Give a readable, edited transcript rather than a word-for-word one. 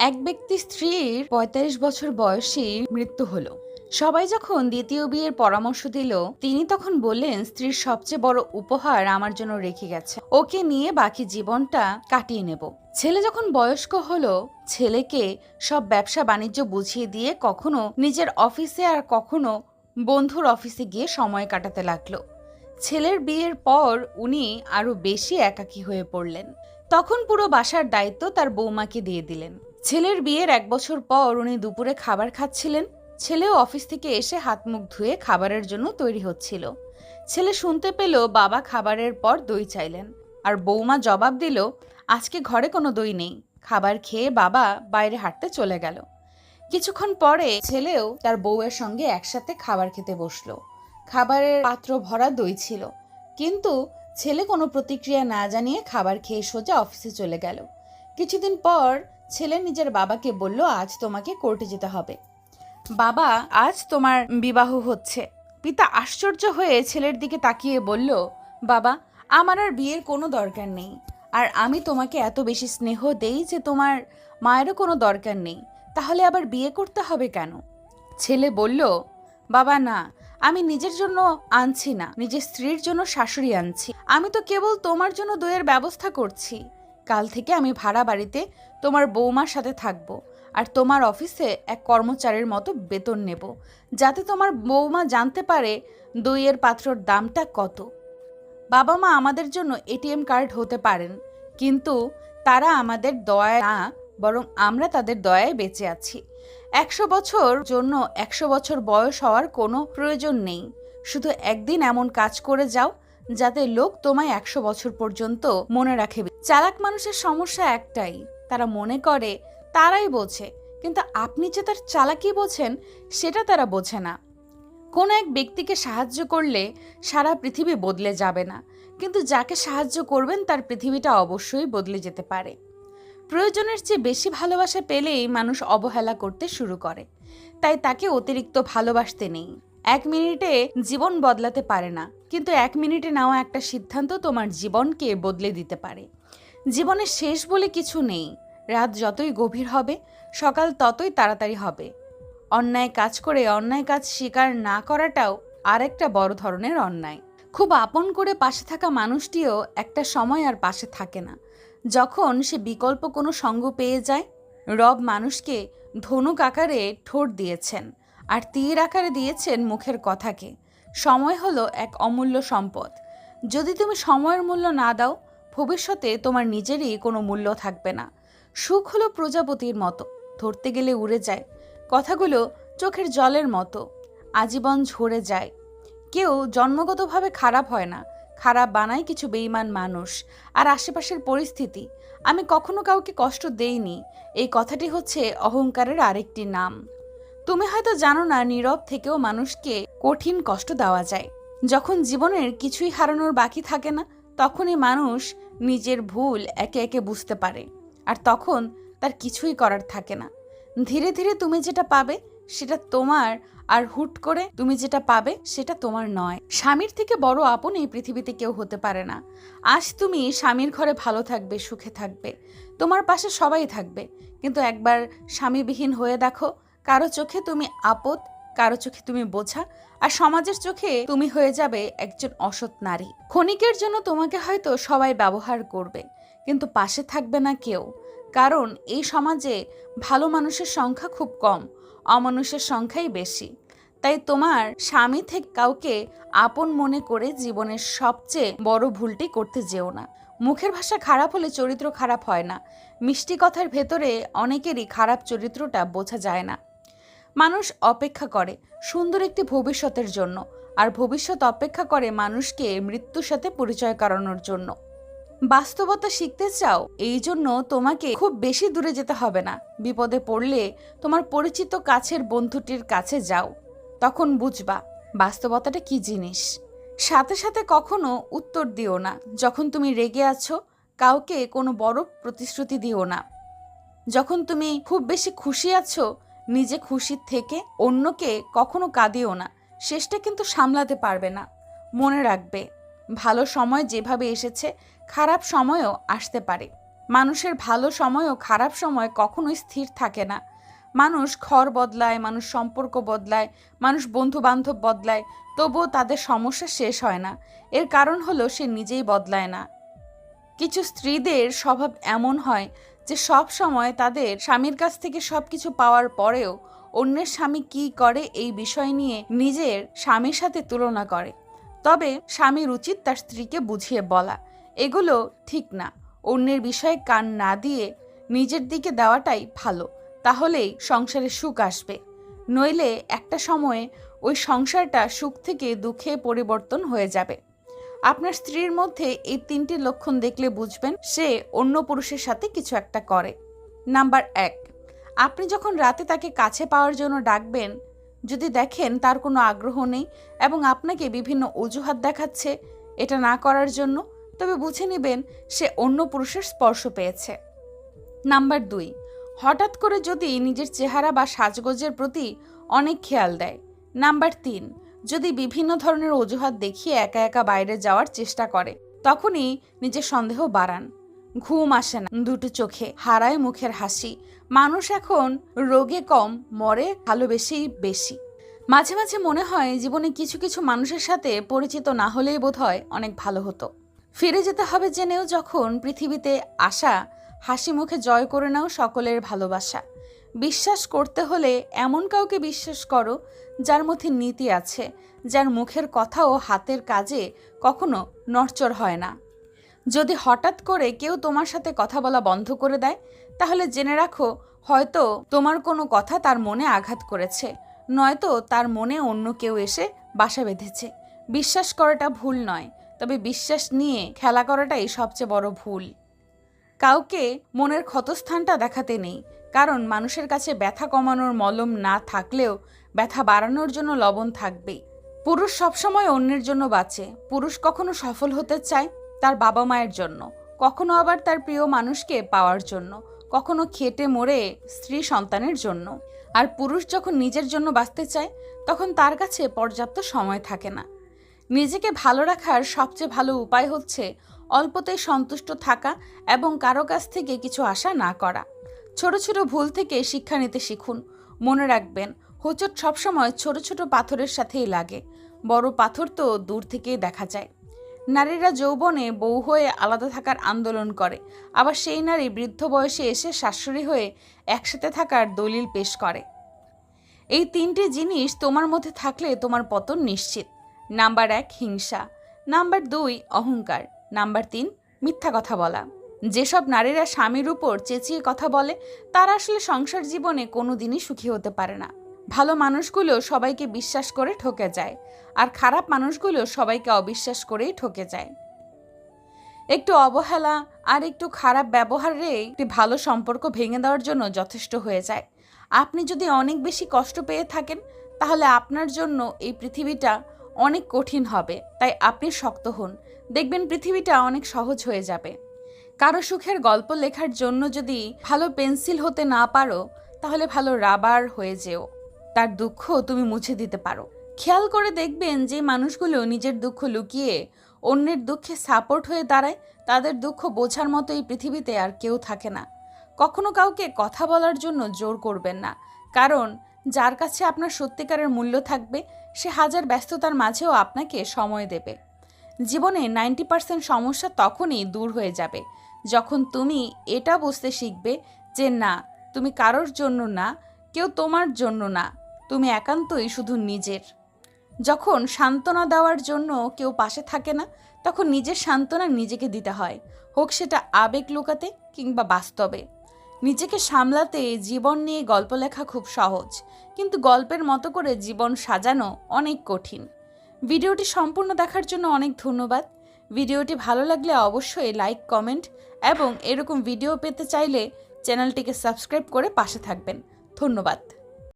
এক ব্যক্তি স্ত্রীর ৪৫ বছর বয়সী মৃত্যু হলো। সবাই যখন দ্বিতীয় বিয়ের পরামর্শ দিল, তিনি তখন বললেন, স্ত্রীর সবচেয়ে বড় উপহার আমার জন্য রেখে গেছে, ওকে নিয়ে বাকি জীবনটা কাটিয়ে নেব। ছেলে যখন বয়স্ক হলো, ছেলেকে সব ব্যবসা বাণিজ্য বুঝিয়ে দিয়ে কখনো নিজের অফিসে আর কখনো বন্ধুর অফিসে গিয়ে সময় কাটাতে লাগলো। ছেলের বিয়ের পর উনি আরো বেশি একাকী হয়ে পড়লেন। তখন পুরো বাসার দায়িত্ব তার বৌমাকে দিয়ে দিলেন। ছেলের বিয়ের ১ বছর পর উনি দুপুরে খাবার খাচ্ছিলেন। ছেলেও অফিস থেকে এসে হাত মুখ ধুয়ে খাবারের জন্য তৈরি হচ্ছিল। ছেলে শুনতে পেল বাবা খাবারের পর দই চাইলেন, আর বৌমা জবাব দিল, আজকে ঘরে কোনো দই নেই। খাবার খেয়ে বাবা বাইরে হাঁটতে চলে গেল। কিছুক্ষণ পরে ছেলেও তার বউয়ের সঙ্গে একসাথে খাবার খেতে বসলো। খাবারের পাত্র ভরা দই ছিল, কিন্তু ছেলে কোনো প্রতিক্রিয়া না জানিয়ে খাবার খেয়ে সোজা অফিসে চলে গেল। কিছুদিন পর ছেলে নিজের বাবাকে বলল, আজ তোমাকে কোর্টে যেতে হবে। বাবা, আজ তোমার বিবাহ হচ্ছে। পিতা আশ্চর্য হয়ে ছেলের দিকে তাকিয়ে বলল, বাবা, আমার আর বিয়ের কোনো দরকার নেই। আর আমি তোমাকে এত বেশি স্নেহ দেই যে তোমার মায়েরও কোনো দরকার নেই। তাহলে আবার বিয়ে করতে হবে কেন? ছেলে বলল, বাবা না, আমি নিজের জন্য আনছি না, নিজের স্ত্রীর জন্য শাশুড়ি আনছি। আমি তো কেবল তোমার জন্য দইয়ের ব্যবস্থা করছি। কাল থেকে আমি ভাড়া বাড়িতে তোমার বৌমার সাথে থাকবো, আর তোমার অফিসে এক কর্মচারীর মতো বেতন নেব, যাতে তোমার বৌমা জানতে পারে দইয়ের পাত্রর দামটা কত। বাবা মা আমাদের জন্য এটিএম কার্ড হতে পারেন, কিন্তু তারা আমাদের দয়ায় না, বরং আমরা তাদের দয়ায় বেঁচে আছি। ১০০ বছর জন্য ১০০ বছর বয়স হওয়ার কোনো প্রয়োজন নেই। শুধু একদিন এমন কাজ করে যাও যাতে লোক তোমায় ১০০ বছর পর্যন্ত মনে রাখে। চালাক মানুষের সমস্যা একটাই, তারা মনে করে তারাই বোঝে, কিন্তু আপনি যে তার চালাকি বোঝেন সেটা তারা বোঝে না। কোনো এক ব্যক্তিকে সাহায্য করলে সারা পৃথিবী বদলে যাবে না, কিন্তু যাকে সাহায্য করবেন তার পৃথিবীটা অবশ্যই বদলে যেতে পারে। প্রয়োজনের চেয়ে বেশি ভালোবাসা পেলেই মানুষ অবহেলা করতে শুরু করে, তাই তাকে অতিরিক্ত ভালোবাসতে নেই। ১ মিনিটে জীবন বদলাতে পারে না, কিন্তু ১ মিনিটে নেওয়া একটা সিদ্ধান্ত তোমার জীবনকে বদলে দিতে পারে। জীবনের শেষ বলে কিছু নেই। রাত যতই গভীর হবে, সকাল ততই তাড়াতাড়ি হবে। অন্যায় কাজ করে অন্যায় কাজ স্বীকার না করাটাও আরেকটা বড় ধরনের অন্যায়। খুব আপন করে পাশে থাকা মানুষটিও একটা সময় আর পাশে থাকে না, যখন সে বিকল্প কোনো সঙ্গ পেয়ে যায়। রব মানুষকে ধনুক আকারে ঠোঁট দিয়েছেন, আর তীর আকারে দিয়েছেন মুখের কথাকে। সময় হলো এক অমূল্য সম্পদ। যদি তুমি সময়ের মূল্য না দাও, ভবিষ্যতে তোমার নিজেরই কোনো মূল্য থাকবে না। সুখ হলো প্রজাপতির মতো, ধরতে গেলে উড়ে যায়। কথাগুলো চোখের জলের মতো, আজীবন ঝরে যায়। কেউ জন্মগতভাবে খারাপ হয় না, খারাপ বানায় কিছু বেঈমান মানুষ আর আশেপাশের পরিস্থিতি। আমি কখনো কাউকে কষ্ট দেইনি, এই কথাটি হচ্ছে অহংকারের আরেকটি নাম। তুমি হয়তো জানো না, নীরব থেকেও মানুষকে কঠিন কষ্ট দেওয়া যায়। যখন জীবনের কিছুই হারানোর বাকি থাকে না, তখনই মানুষ নিজের ভুল একে একে বুঝতে পারে, আর তখন তার কিছুই করার থাকে না। ধীরে ধীরে তুমি যেটা পাবে সেটা তোমার, আর হুট করে তুমি যেটা পাবে সেটা তোমার নয়। স্বামীর থেকে বড় আপন এই পৃথিবীতে কেউ হতে পারে না। আজ তুমি স্বামীর ঘরে ভালো থাকবে, সুখে থাকবে, তোমার পাশে সবাই থাকবে, কিন্তু একবার স্বামীবিহীন হয়ে দেখো, কারো চোখে তুমি আপদ, কারো চোখে তুমি বোঝা, আর সমাজের চোখে তুমি হয়ে যাবে একজন অসৎ নারী। ক্ষণিকের জন্য তোমাকে হয়তো সবাই ব্যবহার করবে, কিন্তু পাশে থাকবে না কেউ, কারণ এই সমাজে ভালো মানুষের সংখ্যা খুব কম, অমানুষের সংখ্যাই বেশি। তাই তোমার স্বামী থেকে কাউকে আপন মনে করে জীবনের সবচেয়ে বড় ভুলটি করতে যেও না। মুখের ভাষা খারাপ হলে চরিত্র খারাপ হয় না। মিষ্টি কথার ভেতরে অনেকেরই খারাপ চরিত্রটা বোঝা যায় না। মানুষ অপেক্ষা করে সুন্দর একটি ভবিষ্যতের জন্য, আর ভবিষ্যৎ অপেক্ষা করে মানুষকে মৃত্যুর সাথে পরিচয় করানোর জন্য। বাস্তবতা শিখতে চাও, এই জন্য তোমাকে খুব বেশি দূরে যেতে হবে না। বিপদে পড়লে তোমার পরিচিত কাছের বন্ধুটির কাছে যাও, তখন বুঝবা বাস্তবতাটা কি জিনিস। সাথে সাথে কখনো উত্তর দিও না। যখন তুমি রেগে আছো, কাউকে কোনো বড় প্রতিশ্রুতি দিও না। যখন তুমি খুব বেশি খুশি আছো, নিজে খুশির থেকে অন্যকে কখনো কাঁদিও না। শেষটা কিন্তু সামলাতে পারবে না। মনে রাখবে, ভালো সময় যেভাবে এসেছে, খারাপ সময়ও আসতে পারে। মানুষের ভালো সময় ও খারাপ সময় কখনোই স্থির থাকে না। মানুষ ঘর বদলায়, মানুষ সম্পর্ক বদলায়, মানুষ বন্ধু বান্ধব বদলায়, তবুও তাদের সমস্যা শেষ হয় না। এর কারণ হলো সে নিজেই বদলায় না। কিছু স্ত্রীদের স্বভাব এমন হয় যে সব সময় তাদের স্বামীর কাছ থেকে সবকিছু পাওয়ার পরেও অন্যের স্বামী কি করে এই বিষয় নিয়ে নিজের স্বামীর সাথে তুলনা করে। তবে স্বামীর উচিত তার স্ত্রীকে বুঝিয়ে বলা, এগুলো ঠিক না। অন্যের বিষয়ে কান না দিয়ে নিজের দিকে দেওয়াটাই ভালো, তাহলেই সংসারে সুখ আসবে। নইলে একটা সময়ে ওই সংসারটা সুখ থেকে দুঃখে পরিবর্তন হয়ে যাবে। আপনার স্ত্রীর মধ্যে এই 3টি লক্ষণ দেখলে বুঝবেন সে অন্য পুরুষের সাথে কিছু একটা করে। নাম্বার 1, আপনি যখন রাতে তাকে কাছে পাওয়ার জন্য ডাকবেন, যদি দেখেন তার কোনো আগ্রহ নেই এবং আপনাকে বিভিন্ন অজুহাত দেখাচ্ছে এটা না করার জন্য, তবে বুঝে নেবেন সে অন্য পুরুষের স্পর্শ পেয়েছে। নাম্বার 2, হঠাৎ করে যদি নিজের চেহারা বা সাজগোজের প্রতি অনেক খেয়াল দেয়। নাম্বার 3, যদি বিভিন্ন ধরনের অজুহাত দেখিয়ে একা একা বাইরে যাওয়ার চেষ্টা করে, তখনই নিজের সন্দেহ বাড়ান। ঘুম আসে না দুটো চোখে, হারায় মুখের হাসি। মানুষ এখন রোগে কম, মরে ভালোবেসেই বেশি। মাঝে মাঝে মনে হয় জীবনে কিছু কিছু মানুষের সাথে পরিচিত না হলেই বোধহয় অনেক ভালো হতো। ফিরে যেতে হবে জেনেও যখন পৃথিবীতে আসা, হাসি মুখে জয় করে নাও সকলের ভালোবাসা। বিশ্বাস করতে হলে এমন কাউকে বিশ্বাস করো যার মধ্যে নীতি আছে, যার মুখের কথা ও হাতের কাজে কখনো নড়চড় হয় না। যদি হঠাৎ করে কেউ তোমার সাথে কথা বলা বন্ধ করে দেয়, তাহলে জেনে রাখো হয়তো তোমার কোনো কথা তার মনে আঘাত করেছে, নয়তো তার মনে অন্য কেউ এসে বাসা বেঁধেছে। বিশ্বাস করাটা ভুল নয়, তবে বিশ্বাস নিয়ে খেলা করাটাই সবচেয়ে বড় ভুল। কাউকে মনের ক্ষতস্থানটা দেখাতে নেই, কারণ মানুষের কাছে ব্যথা কমানোর মলম না থাকলেও ব্যথা বাড়ানোর জন্য লবণ থাকবেই। পুরুষ সবসময় অন্যের জন্য বাঁচে। পুরুষ কখনো সফল হতে চায় তার বাবা মায়ের জন্য, কখনো আবার তার প্রিয় মানুষকে পাওয়ার জন্য, কখনো খেটে মরে স্ত্রী সন্তানের জন্য। আর পুরুষ যখন নিজের জন্য বাঁচতে চায় তখন তার কাছে পর্যাপ্ত সময় থাকে না। নিজেকে ভালো রাখার সবচেয়ে ভালো উপায় হচ্ছে অল্পতেই সন্তুষ্ট থাকা এবং কারো কাছ থেকে কিছু আশা না করা। ছোট ছোট ভুল থেকে শিক্ষা নিতে শিখুন। মনে রাখবেন, হোঁচট সবসময় ছোট ছোট পাথরের সাথেই লাগে, বড় পাথর তো দূর থেকেই দেখা যায়। নারীরা যৌবনে বউ হয়ে আলাদা থাকার আন্দোলন করে, আবার সেই নারী বৃদ্ধ বয়সে এসে শাশুড়ি হয়ে একসাথে থাকার দলিল পেশ করে। এই 3টি জিনিস তোমার মধ্যে থাকলে তোমার পতন নিশ্চিত। নাম্বার 1, হিংসা। নাম্বার 2, অহংকার। নাম্বার 3, মিথ্যা কথা বলা। যেসব নারীরা স্বামীর উপর চেঁচিয়ে কথা বলে তারা আসলে সংসার জীবনে কোনো দিনই সুখী হতে পারে না। ভালো মানুষগুলো সবাইকে বিশ্বাস করে ঠকে যায়, আর খারাপ মানুষগুলো সবাইকে অবিশ্বাস করেই ঠকে যায়। একটু অবহেলা আর একটু খারাপ ব্যবহারে একটি ভালো সম্পর্ক ভেঙে দেওয়ার জন্য যথেষ্ট হয়ে যায়। আপনি যদি অনেক বেশি কষ্ট পেয়ে থাকেন, তাহলে আপনার জন্য এই পৃথিবীটা অনেক কঠিন হবে। তাই আপনি শক্ত হন, দেখবেন পৃথিবীটা অনেক সহজ হয়ে যাবে। কারো সুখের গল্প লেখার জন্য যদি ভালো পেন্সিল হতে না পারো, তাহলে ভালো রাবার হয়ে যেও, তার দুঃখ তুমি মুছে দিতে পারো। খেয়াল করে দেখবেন যে মানুষগুলো নিজের দুঃখ লুকিয়ে অন্যের দুঃখে সাপোর্ট হয়ে দাঁড়ায়, তাদের দুঃখ বোঝার মতো এই পৃথিবীতে আর কেউ থাকে না। কখনো কাউকে কথা বলার জন্য জোর করবেন না, কারণ যার কাছে আপনার সত্যিকারের মূল্য থাকবে সে হাজার ব্যস্ততার মাঝেও আপনাকে সময় দেবে। জীবনে 90% সমস্যা তখনই দূর হয়ে যাবে যখন তুমি এটা বুঝতে শিখবে যে না, তুমি কারোর জন্য না, কেউ তোমার জন্য না, তুমি একান্তই শুধু নিজের। যখন সান্ত্বনা দেওয়ার জন্য কেউ পাশে থাকে না, তখন নিজের সান্ত্বনা নিজেকে দিতে হয়, হোক সেটা আবেগ লুকাতে কিংবা বাস্তবে। নিজেকে সামলাতে জীবন নিয়ে গল্প লেখা খুব সহজ, কিন্তু গল্পের মতো করে জীবন সাজানো অনেক কঠিন। ভিডিওটি সম্পূর্ণ দেখার জন্য অনেক ধন্যবাদ। ভিডিওটি ভালো লাগলে অবশ্যই লাইক, কমেন্ট এবং এরকম ভিডিও পেতে চাইলে চ্যানেলটিকে সাবস্ক্রাইব করে পাশে থাকবেন। ধন্যবাদ।